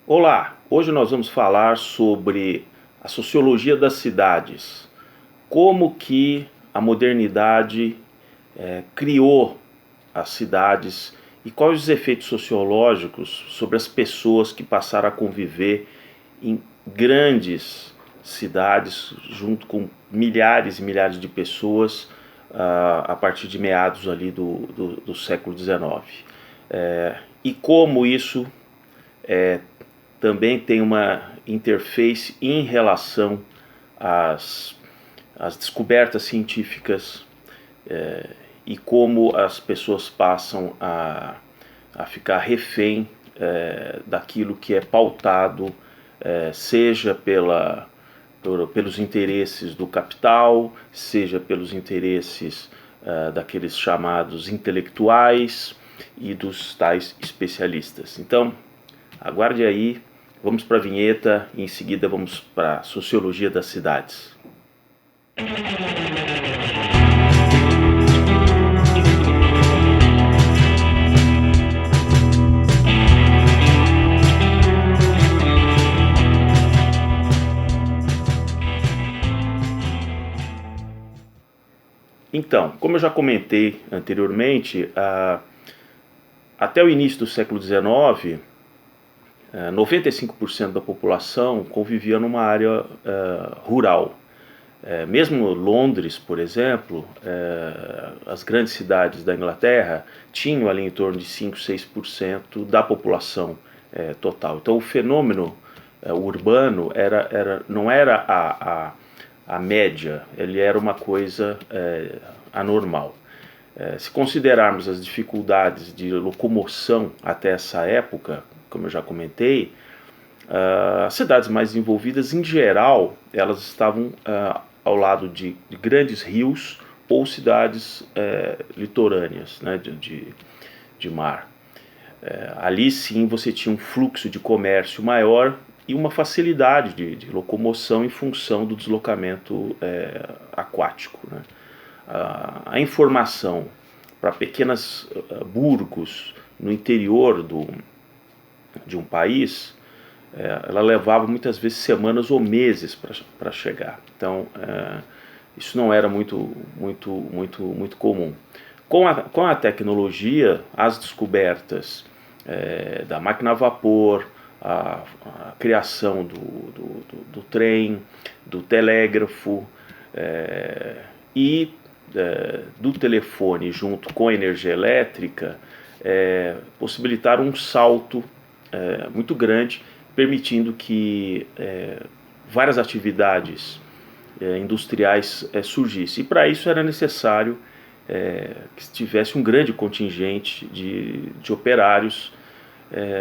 Olá, hoje nós vamos falar sobre a sociologia das cidades, como que a modernidade criou as cidades e quais os efeitos sociológicos sobre as pessoas que passaram a conviver em grandes cidades, junto com milhares e milhares de pessoas a partir de meados ali do século XIX. E como isso também tem uma interface em relação às descobertas científicas e como as pessoas passam a ficar refém daquilo que é pautado, seja pelos interesses do capital, seja pelos interesses daqueles chamados intelectuais e dos tais especialistas. Então, aguarde aí, vamos para a vinheta e em seguida vamos para a sociologia das cidades. Então, como eu já comentei anteriormente, até o início do século XIX, 95% da população convivia numa área rural. Mesmo Londres, por exemplo, as grandes cidades da Inglaterra tinham ali em torno de 5, 6% da população total. Então o fenômeno urbano não era a média, ele era uma coisa anormal. Se considerarmos as dificuldades de locomoção até essa época, como eu já comentei, as cidades mais desenvolvidas, em geral, elas estavam ao lado de grandes rios ou cidades litorâneas, né, de mar. Ali sim você tinha um fluxo de comércio maior e uma facilidade de locomoção em função do deslocamento aquático, né? A informação para pequenos burgos no interior de um país, ela levava muitas vezes semanas ou meses para chegar. Então, isso não era muito comum. Com a tecnologia, as descobertas da máquina a vapor, a criação do trem, do telégrafo e do telefone junto com a energia elétrica possibilitaram um salto muito grande, permitindo que várias atividades industriais surgissem. E para isso era necessário que tivesse um grande contingente de operários,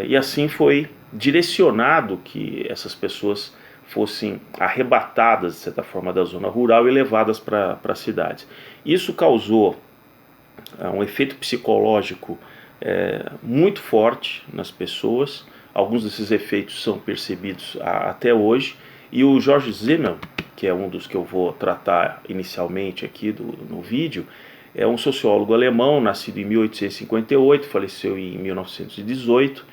e assim foi direcionado que essas pessoas fossem arrebatadas, de certa forma, da zona rural e levadas para as cidades. Isso causou um efeito psicológico muito forte nas pessoas. Alguns desses efeitos são percebidos até hoje, e o George Simmel, que é um dos que eu vou tratar inicialmente aqui no vídeo, é um sociólogo alemão, nascido em 1858, faleceu em 1918,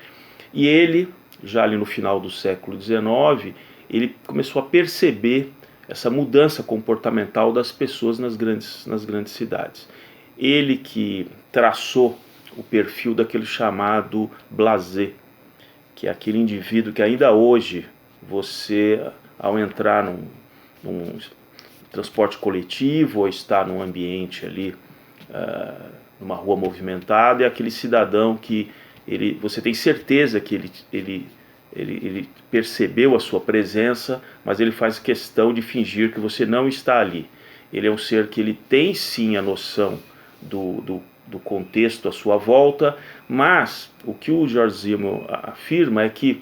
e ele, já ali no final do século XIX, ele começou a perceber essa mudança comportamental das pessoas nas grandes cidades. Ele que traçou o perfil daquele chamado blasé, que é aquele indivíduo que ainda hoje você, ao entrar num transporte coletivo ou está num ambiente ali, numa rua movimentada, é aquele cidadão que você tem certeza que ele percebeu a sua presença, mas ele faz questão de fingir que você não está ali. Ele é um ser que ele tem sim a noção do contexto à sua volta, mas o que o George Simmel afirma é que,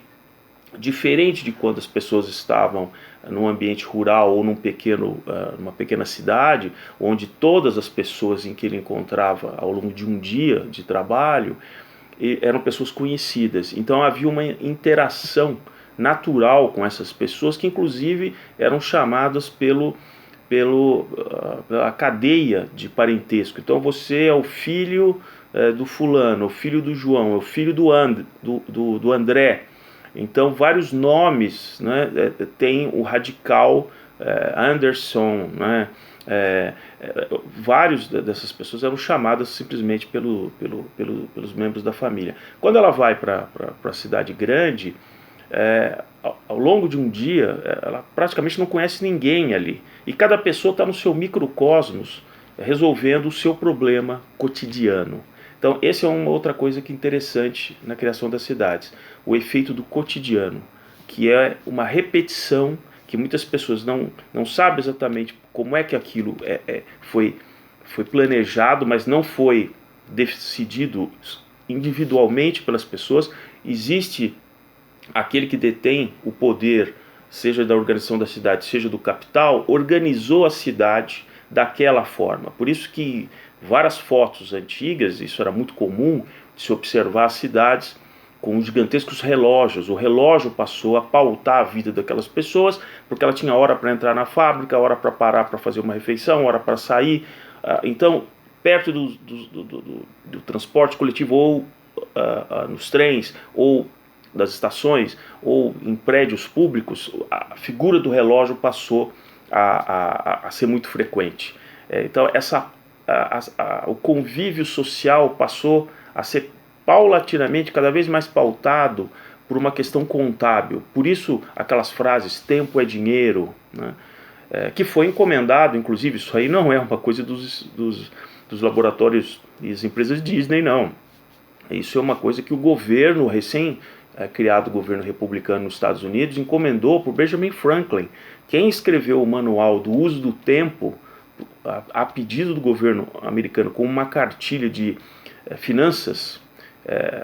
diferente de quando as pessoas estavam num ambiente rural ou numa pequena cidade, onde todas as pessoas em que ele encontrava ao longo de um dia de trabalho eram pessoas conhecidas. Então havia uma interação natural com essas pessoas, que inclusive eram chamadas pela cadeia de parentesco. Então você é o filho do fulano, o filho do João, é o filho do André. Então, vários nomes, né? Tem o radical Anderson, né? Vários dessas pessoas eram chamadas simplesmente pelos membros da família. Quando ela vai para a cidade grande, ao longo de um dia, ela praticamente não conhece ninguém ali. E cada pessoa está no seu microcosmos, resolvendo o seu problema cotidiano. Então, essa é uma outra coisa que é interessante na criação das cidades, o efeito do cotidiano, que é uma repetição que muitas pessoas não sabem exatamente como é que aquilo foi planejado, mas não foi decidido individualmente pelas pessoas. Existe aquele que detém o poder, seja da organização da cidade, seja do capital, organizou a cidade daquela forma. Por isso que várias fotos antigas, isso era muito comum de se observar as cidades com gigantescos relógios. O relógio passou a pautar a vida daquelas pessoas, porque ela tinha hora para entrar na fábrica, hora para parar para fazer uma refeição, hora para sair. Então, perto do transporte coletivo, ou nos trens, ou das estações, ou em prédios públicos, a figura do relógio passou a ser muito frequente. Então, o convívio social passou a ser paulatinamente cada vez mais pautado por uma questão contábil. Por isso, aquelas frases, tempo é dinheiro, né? Que foi encomendado, inclusive, isso aí não é uma coisa dos laboratórios e as empresas Disney, não. Isso é uma coisa que o governo, recém-criado governo republicano nos Estados Unidos, encomendou por Benjamin Franklin. Quem escreveu o manual do uso do tempo, a pedido do governo americano, com uma cartilha de finanças,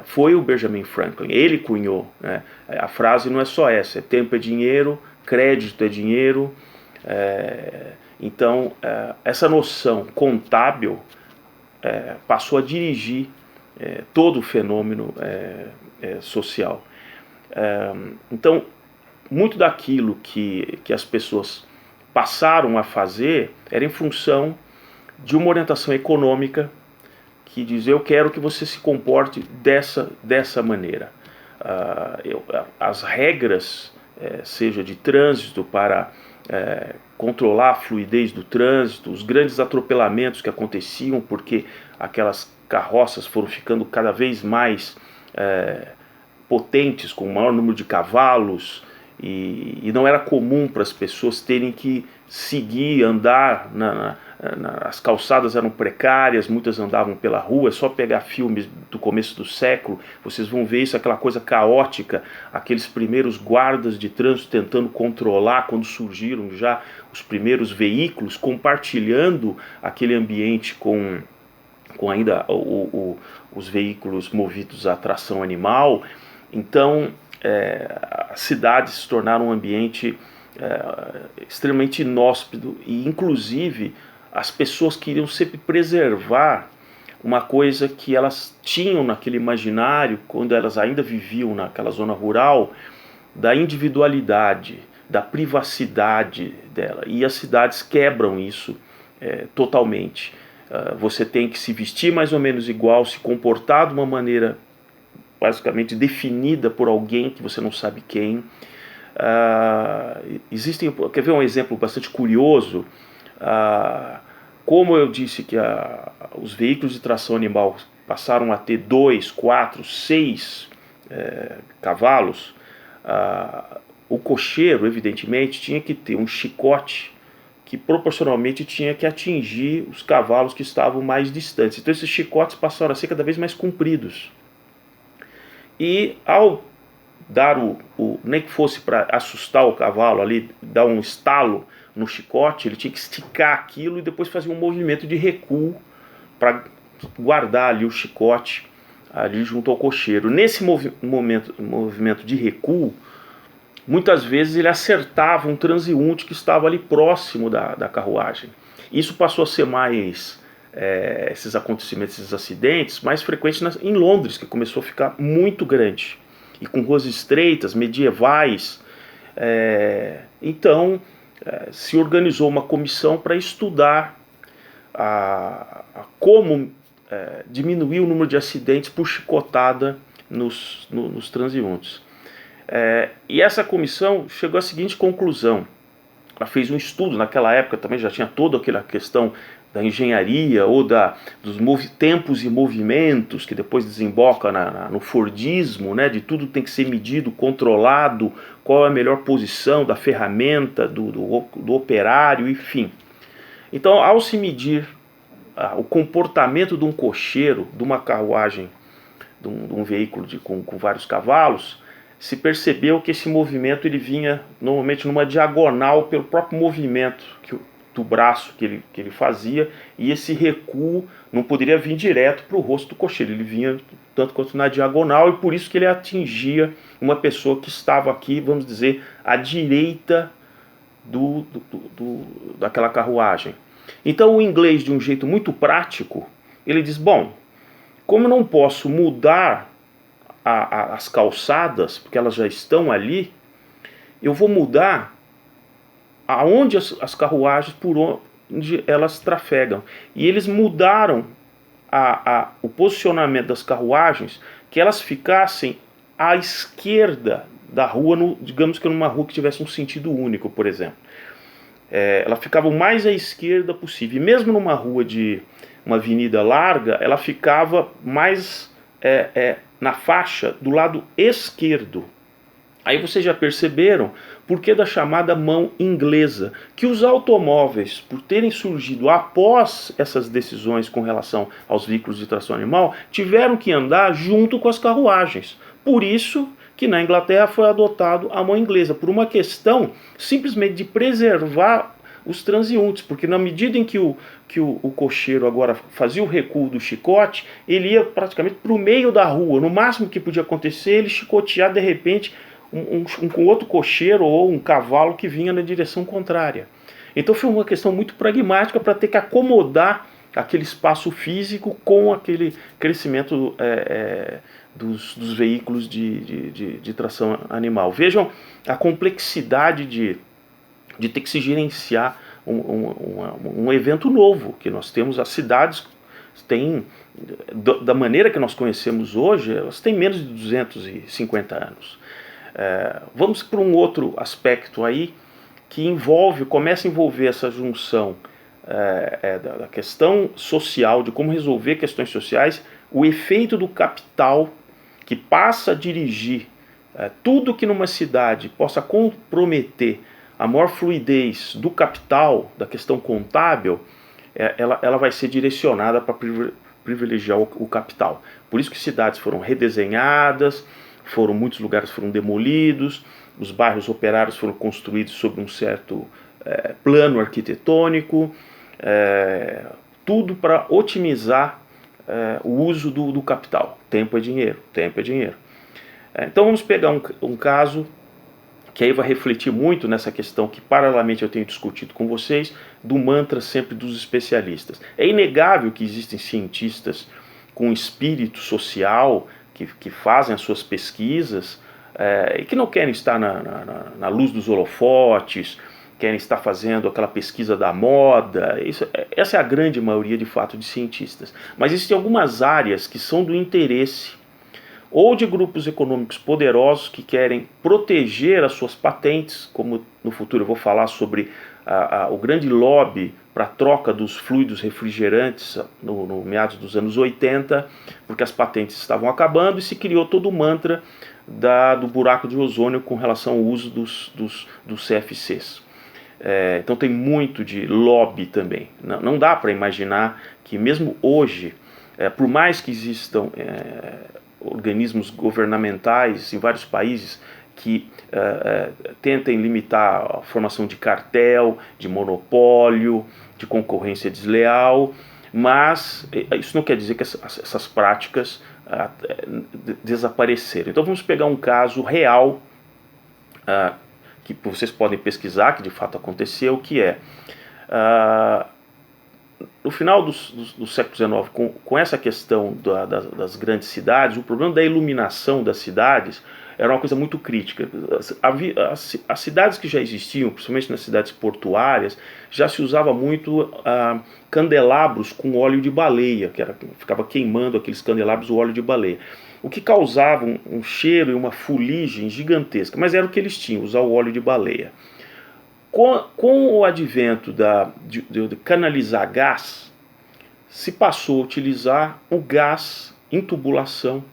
foi o Benjamin Franklin. Ele cunhou, né? A frase não é só essa, tempo é dinheiro, crédito é dinheiro. Então, essa noção contábil passou a dirigir todo o fenômeno social. Então, muito daquilo que as pessoas passaram a fazer era em função de uma orientação econômica que diz: eu quero que você se comporte dessa maneira. As regras, seja de trânsito para controlar a fluidez do trânsito, os grandes atropelamentos que aconteciam porque aquelas carroças foram ficando cada vez mais potentes, com o maior número de cavalos, e não era comum para as pessoas terem que seguir, andar as calçadas eram precárias, muitas andavam pela rua. É só pegar filmes do começo do século, vocês vão ver isso, aquela coisa caótica, aqueles primeiros guardas de trânsito tentando controlar, quando surgiram já os primeiros veículos, compartilhando aquele ambiente com ainda os veículos movidos a tração animal. Então, as cidades se tornaram um ambiente extremamente inóspito, e inclusive as pessoas queriam sempre preservar uma coisa que elas tinham naquele imaginário, quando elas ainda viviam naquela zona rural, da individualidade, da privacidade dela. E as cidades quebram isso totalmente. Você tem que se vestir mais ou menos igual, se comportar de uma maneira basicamente definida por alguém que você não sabe quem. Quer ver um exemplo bastante curioso? Como eu disse que os veículos de tração animal passaram a ter 2, 4, 6 cavalos, o cocheiro, evidentemente, tinha que ter um chicote que proporcionalmente tinha que atingir os cavalos que estavam mais distantes. Então esses chicotes passaram a ser cada vez mais compridos. E ao dar nem que fosse para assustar o cavalo ali, dar um estalo no chicote, ele tinha que esticar aquilo e depois fazer um movimento de recuo para guardar ali o chicote ali junto ao cocheiro. Nesse movimento de recuo, muitas vezes ele acertava um transeunte que estava ali próximo da carruagem. Isso passou a ser mais, esses acontecimentos, esses acidentes, mais frequentes em Londres, que começou a ficar muito grande, e com ruas estreitas, medievais. Então, se organizou uma comissão para estudar como diminuir o número de acidentes por chicotada nos transeuntes. E essa comissão chegou à seguinte conclusão. Ela fez um estudo, naquela época também já tinha toda aquela questão da engenharia ou dos tempos e movimentos, que depois desemboca no Fordismo, né, de tudo tem que ser medido, controlado, qual é a melhor posição da ferramenta, do operário, enfim. Então, ao se medir o comportamento de um cocheiro, de uma carruagem, de um veículo com vários cavalos, se percebeu que esse movimento ele vinha normalmente numa diagonal pelo próprio movimento do braço que ele fazia, e esse recuo não poderia vir direto para o rosto do cocheiro, ele vinha tanto quanto na diagonal, e por isso que ele atingia uma pessoa que estava aqui, vamos dizer, à direita daquela carruagem. Então o inglês, de um jeito muito prático, ele diz, bom, como eu não posso mudar as calçadas, porque elas já estão ali, eu vou mudar aonde as carruagens, por onde elas trafegam. E eles mudaram o posicionamento das carruagens, que elas ficassem à esquerda da rua, digamos que numa rua que tivesse um sentido único, por exemplo. Ela ficava o mais à esquerda possível. E mesmo numa rua de uma avenida larga, ela ficava mais na faixa do lado esquerdo. Aí vocês já perceberam por que da chamada mão inglesa, que os automóveis, por terem surgido após essas decisões com relação aos veículos de tração animal, tiveram que andar junto com as carruagens. Por isso que na Inglaterra foi adotado a mão inglesa, por uma questão simplesmente de preservar os transeuntes, porque na medida em que o cocheiro agora fazia o recuo do chicote, ele ia praticamente para o meio da rua. No máximo que podia acontecer, ele chicotear de repente com outro cocheiro ou um cavalo que vinha na direção contrária. Então foi uma questão muito pragmática para ter que acomodar aquele espaço físico com aquele crescimento dos veículos de tração animal. Vejam a complexidade de ter que se gerenciar um evento novo que nós temos. As cidades têm, da maneira que nós conhecemos hoje, elas têm menos de 250 anos. Vamos para um outro aspecto aí que começa a envolver essa junção da questão social, de como resolver questões sociais, o efeito do capital que passa a dirigir tudo que numa cidade possa comprometer a maior fluidez do capital, da questão contábil, ela vai ser direcionada para privilegiar o capital. Por isso que cidades foram redesenhadas, muitos lugares foram demolidos, os bairros operários foram construídos sob um certo plano arquitetônico, tudo para otimizar o uso do capital. Tempo é dinheiro, tempo é dinheiro. Então vamos pegar um caso que aí vai refletir muito nessa questão que paralelamente eu tenho discutido com vocês, do mantra sempre dos especialistas. É inegável que existem cientistas com espírito social, que fazem as suas pesquisas e que não querem estar na luz dos holofotes, querem estar fazendo aquela pesquisa da moda. Essa é a grande maioria, de fato, de cientistas. Mas existem algumas áreas que são do interesse ou de grupos econômicos poderosos que querem proteger as suas patentes, como no futuro eu vou falar sobre o grande lobby para a troca dos fluidos refrigerantes no meados dos anos 80, porque as patentes estavam acabando e se criou todo o mantra do buraco de ozônio com relação ao uso dos CFCs. Então tem muito de lobby também. Não dá para imaginar que mesmo hoje, por mais que existam organismos governamentais em vários países que tentem limitar a formação de cartel, de monopólio, de concorrência desleal, mas isso não quer dizer que essas práticas desapareceram. Então vamos pegar um caso real que vocês podem pesquisar, que de fato aconteceu, que no final do século XIX, com essa questão das grandes cidades, o problema da iluminação das cidades era uma coisa muito crítica. As cidades que já existiam, principalmente nas cidades portuárias, já se usava muito candelabros com óleo de baleia, ficava queimando aqueles candelabros o óleo de baleia. o que causava um cheiro e uma fuligem gigantesca, mas era o que eles tinham, usar o óleo de baleia. Com o advento de canalizar gás, se passou a utilizar o gás em tubulação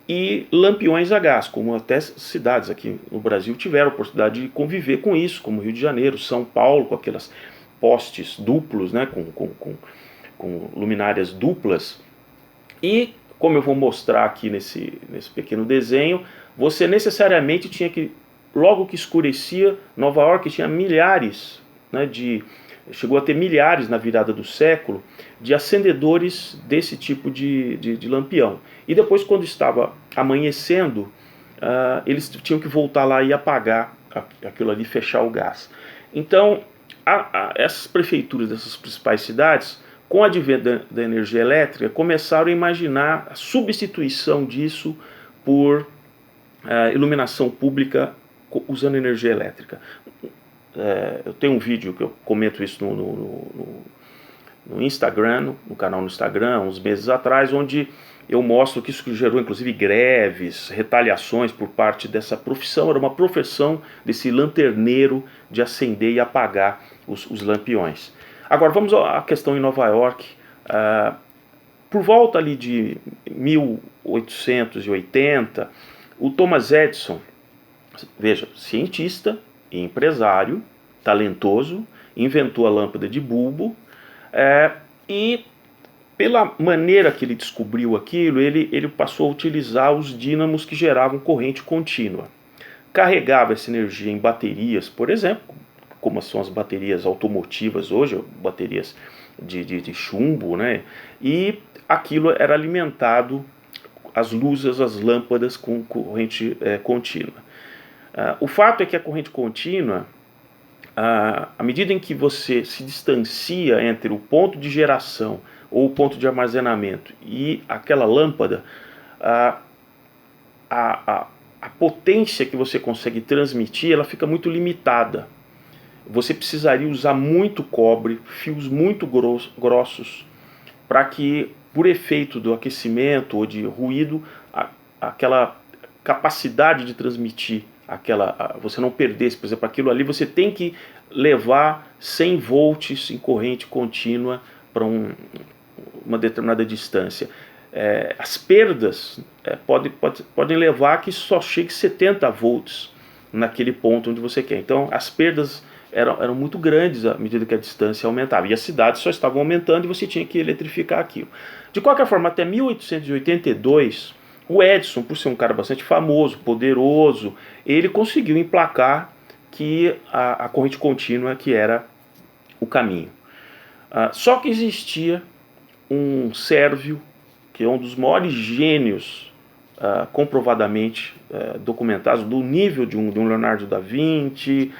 e lampiões a gás, como até cidades aqui no Brasil tiveram a oportunidade de conviver com isso, como Rio de Janeiro, São Paulo, com aquelas postes duplos, né, com luminárias duplas. E, como eu vou mostrar aqui nesse pequeno desenho, você necessariamente tinha que, logo que escurecia, Nova York tinha milhares, né, chegou a ter milhares na virada do século, de acendedores desse tipo de lampião. E depois, quando estava amanhecendo, eles tinham que voltar lá e apagar aquilo ali, fechar o gás. Então, essas prefeituras dessas principais cidades, com o advento da energia elétrica, começaram a imaginar a substituição disso por iluminação pública usando energia elétrica. Eu tenho um vídeo que eu comento isso no Instagram, no canal no Instagram, uns meses atrás, onde eu mostro que isso gerou inclusive greves, retaliações por parte dessa profissão. Era uma profissão desse lanterneiro de acender e apagar os lampiões. Agora vamos à questão em Nova York. Por volta ali de 1880, o Thomas Edison, veja, cientista e empresário, talentoso, inventou a lâmpada de bulbo, e pela maneira que ele descobriu aquilo, ele passou a utilizar os dínamos que geravam corrente contínua. Carregava essa energia em baterias, por exemplo, como são as baterias automotivas hoje, baterias de chumbo, né? E aquilo era alimentado, as luzes, as lâmpadas, com corrente contínua. O fato é que a corrente contínua, à medida em que você se distancia entre o ponto de geração ou o ponto de armazenamento e aquela lâmpada, a potência que você consegue transmitir, ela fica muito limitada. Você precisaria usar muito cobre, fios muito grossos, para que, por efeito do aquecimento ou de ruído, aquela capacidade de transmitir, você não perdesse, por exemplo, aquilo ali, você tem que levar 100 volts em corrente contínua para uma determinada distância. As perdas podem levar a que só chegue 70 volts naquele ponto onde você quer. Então as perdas eram muito grandes à medida que a distância aumentava. E as cidades só estavam aumentando e você tinha que eletrificar aquilo. De qualquer forma, até 1882, o Edison, por ser um cara bastante famoso, poderoso, ele conseguiu emplacar que a corrente contínua que era o caminho. Só que existia um sérvio, que é um dos maiores gênios comprovadamente documentados, do nível de um Leonardo da Vinci,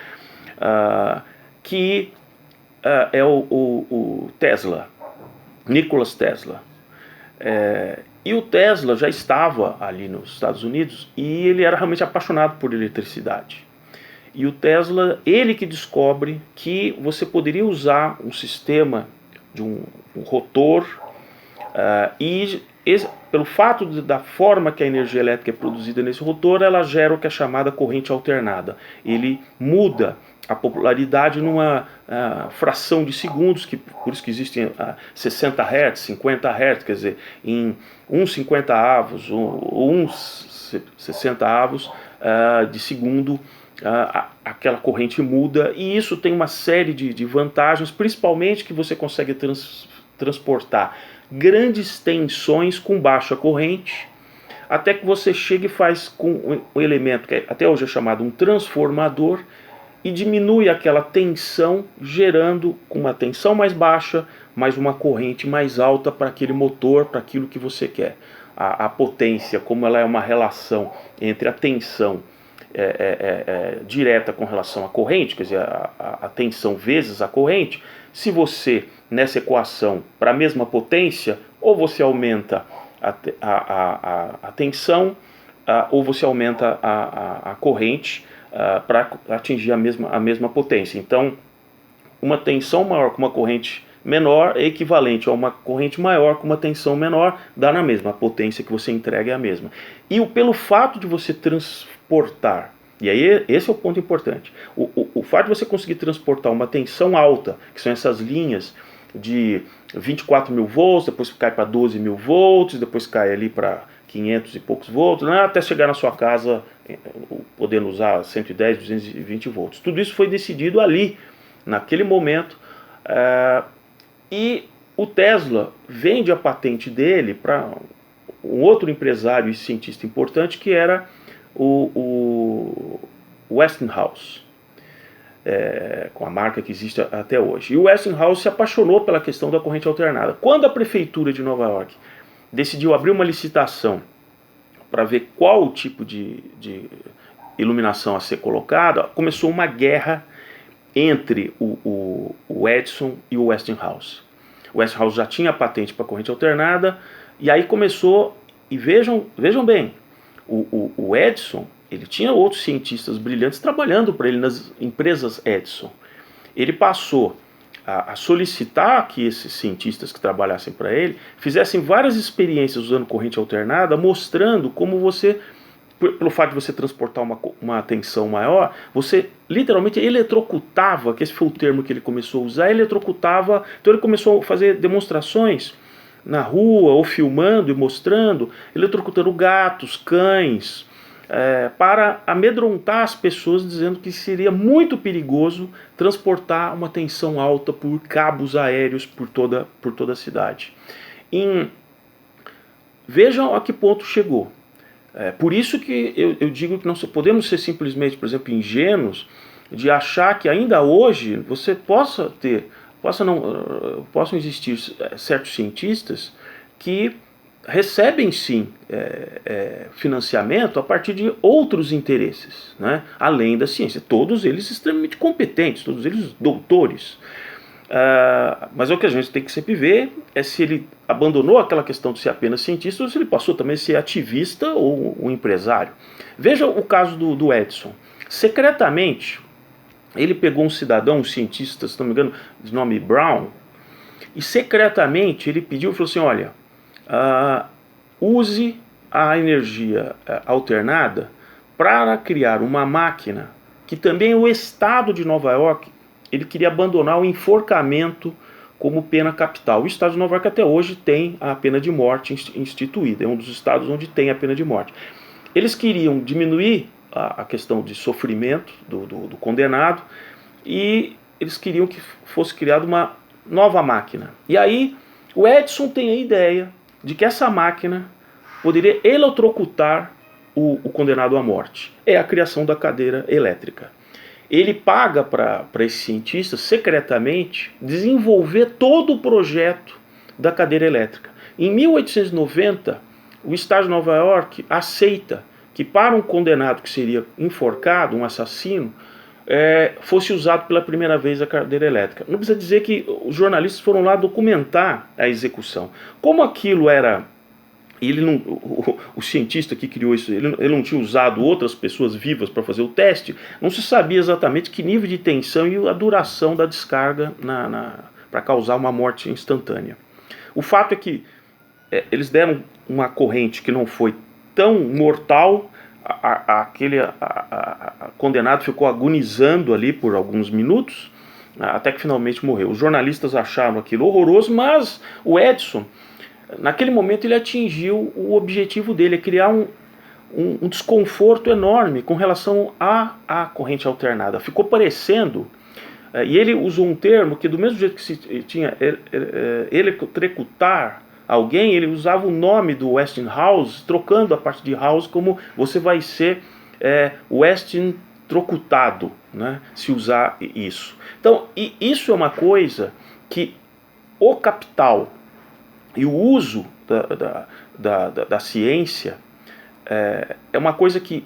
que é o Tesla, Nikola Tesla. E o Tesla já estava ali nos Estados Unidos e ele era realmente apaixonado por eletricidade. E o Tesla, ele que descobre que você poderia usar um sistema de um rotor pelo fato da forma que a energia elétrica é produzida nesse rotor, ela gera o que é chamada corrente alternada. Ele muda a polaridade numa fração de segundos, por isso que existem 60 Hz, 50 Hz, quer dizer, em uns 50 avos ou uns 60 avos de segundo, aquela corrente muda, e isso tem uma série de vantagens, principalmente que você consegue transportar grandes tensões com baixa corrente, até que você chega e faz com um elemento que até hoje é chamado um transformador, e diminui aquela tensão, gerando com uma tensão mais baixa, mas uma corrente mais alta para aquele motor, para aquilo que você quer. A potência, como ela é uma relação entre a tensão direta com relação à corrente, quer dizer, a tensão vezes a corrente, se você, nessa equação, para a mesma potência, ou você aumenta a tensão, ou você aumenta a corrente, para atingir a mesma potência. Então, uma tensão maior com uma corrente menor é equivalente a uma corrente maior com uma tensão menor, dá na mesma, a potência que você entrega é a mesma. E pelo fato de você transportar, e aí esse é o ponto importante, o fato de você conseguir transportar uma tensão alta, que são essas linhas de 24 mil volts, depois cai para 12 mil volts, depois cai ali para 500 e poucos volts, né, até chegar na sua casa podendo usar 110, 220 volts. Tudo isso foi decidido ali, naquele momento, e o Tesla vende a patente dele para um outro empresário e cientista importante, que era o Westinghouse, com a marca que existe até hoje. E o Westinghouse se apaixonou pela questão da corrente alternada. Quando a prefeitura de Nova York decidiu abrir uma licitação para ver qual o tipo de iluminação a ser colocada, começou uma guerra entre o Edison e o Westinghouse. O Westinghouse já tinha patente para corrente alternada, e aí começou, e vejam bem, o Edison, ele tinha outros cientistas brilhantes trabalhando para ele nas empresas Edison. Ele passou a solicitar que esses cientistas que trabalhassem para ele fizessem várias experiências usando corrente alternada, mostrando como você, pelo fato de você transportar uma tensão maior, você literalmente eletrocutava, que esse foi o termo que ele começou a usar, eletrocutava. Então ele começou a fazer demonstrações na rua, ou filmando e mostrando, eletrocutando gatos, cães, para amedrontar as pessoas, dizendo que seria muito perigoso transportar uma tensão alta por cabos aéreos por toda a cidade. Vejam a que ponto chegou. Por isso que eu digo que não podemos ser simplesmente, por exemplo, ingênuos de achar que ainda hoje você possam existir certos cientistas que recebem sim financiamento a partir de outros interesses, né, além da ciência. Todos eles extremamente competentes, todos eles doutores. Mas o que a gente tem que sempre ver é se ele abandonou aquela questão de ser apenas cientista ou se ele passou também a ser ativista ou um empresário. Veja o caso do Edison. Secretamente, ele pegou um cidadão, um cientista, se não me engano, de nome Brown, e secretamente ele pediu, falou assim, olha, use a energia alternada para criar uma máquina que também o estado de Nova York, ele queria abandonar o enforcamento como pena capital. O estado de Nova York até hoje tem a pena de morte instituída, é um dos estados onde tem a pena de morte. Eles queriam diminuir a questão de sofrimento do condenado e eles queriam que fosse criada uma nova máquina. E aí o Edison tem a ideia de que essa máquina poderia eletrocutar o condenado à morte. É a criação da cadeira elétrica. Ele paga para esse cientista, secretamente, desenvolver todo o projeto da cadeira elétrica. Em 1890, o estado de Nova York aceita que para um condenado que seria enforcado, um assassino, fosse usado pela primeira vez a cadeira elétrica. Não precisa dizer que os jornalistas foram lá documentar a execução. Como aquilo era... o cientista que criou isso, ele não tinha usado outras pessoas vivas para fazer o teste, não se sabia exatamente que nível de tensão e a duração da descarga para causar uma morte instantânea. O fato é que eles deram uma corrente que não foi tão mortal, aquele condenado ficou agonizando ali por alguns minutos, até que finalmente morreu. Os jornalistas acharam aquilo horroroso, mas o Edison, naquele momento, ele atingiu o objetivo dele, criar um desconforto enorme com relação à corrente alternada. Ficou parecendo, e ele usou um termo que do mesmo jeito que se tinha eletrocutar alguém, ele usava o nome do Westinghouse, trocando a parte de house como você vai ser Westingtrocutado, né, se usar isso. Então, isso é uma coisa que o capital e o uso da ciência é uma coisa que,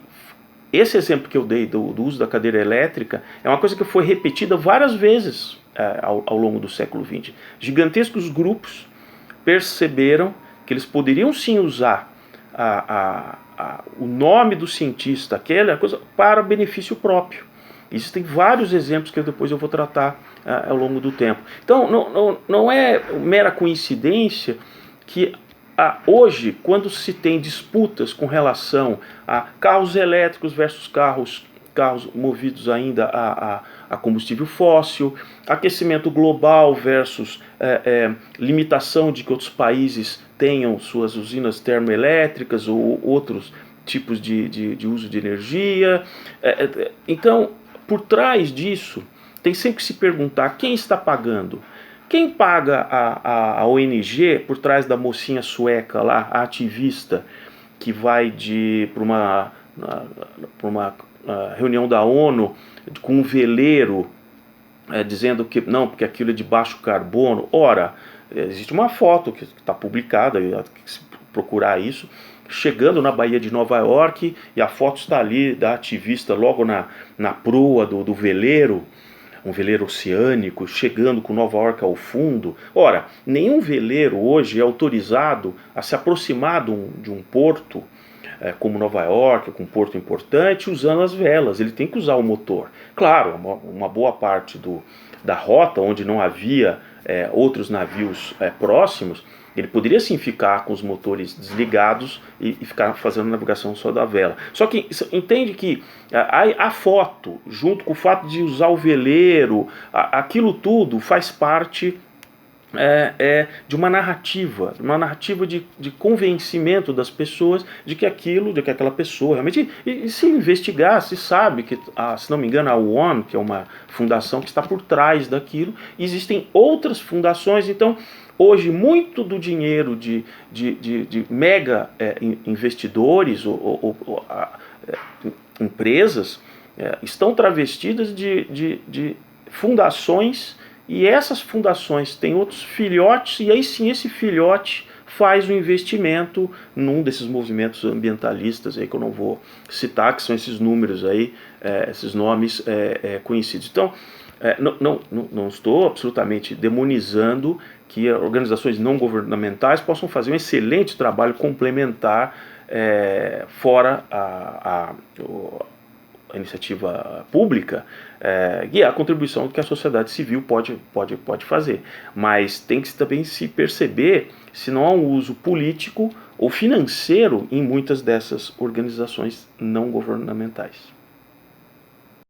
esse exemplo que eu dei do uso da cadeira elétrica, é uma coisa que foi repetida várias vezes ao longo do século XX. Gigantescos grupos perceberam que eles poderiam sim usar o nome do cientista, aquela coisa, para benefício próprio. Existem vários exemplos que depois eu vou tratar ao longo do tempo. Então, não é mera coincidência que hoje, quando se tem disputas com relação a carros elétricos versus carros movidos ainda a combustível fóssil, aquecimento global versus limitação de que outros países tenham suas usinas termoelétricas ou outros tipos de uso de energia. Então, por trás disso, tem sempre que se perguntar quem está pagando. Quem paga a ONG por trás da mocinha sueca lá, a ativista, que vai para uma reunião da ONU com um veleiro dizendo que não, porque aquilo é de baixo carbono? Ora, existe uma foto que está publicada, se procurar isso, chegando na Baía de Nova York, e a foto está ali da ativista logo na proa do veleiro, um veleiro oceânico, chegando com Nova York ao fundo. Ora, nenhum veleiro hoje é autorizado a se aproximar de um porto como Nova York, com um porto importante, usando as velas. Ele tem que usar o motor. Claro, uma boa parte da rota, onde não havia outros navios próximos, ele poderia sim ficar com os motores desligados e ficar fazendo navegação só da vela. Só que entende que a foto, junto com o fato de usar o veleiro, aquilo tudo faz parte de uma narrativa de convencimento das pessoas de que aquela pessoa realmente. E se investigar, se sabe que, se não me engano, a ONU, que é uma fundação que está por trás daquilo, existem outras fundações. Então, hoje, muito do dinheiro de mega investidores ou empresas estão travestidas de fundações, e essas fundações têm outros filhotes, e aí sim esse filhote faz o investimento num desses movimentos ambientalistas aí que eu não vou citar, que são esses números aí, esses nomes conhecidos. Então, não estou absolutamente demonizando que organizações não governamentais possam fazer um excelente trabalho complementar fora a iniciativa pública, e a contribuição que a sociedade civil pode fazer. Mas tem que também se perceber se não há um uso político ou financeiro em muitas dessas organizações não governamentais.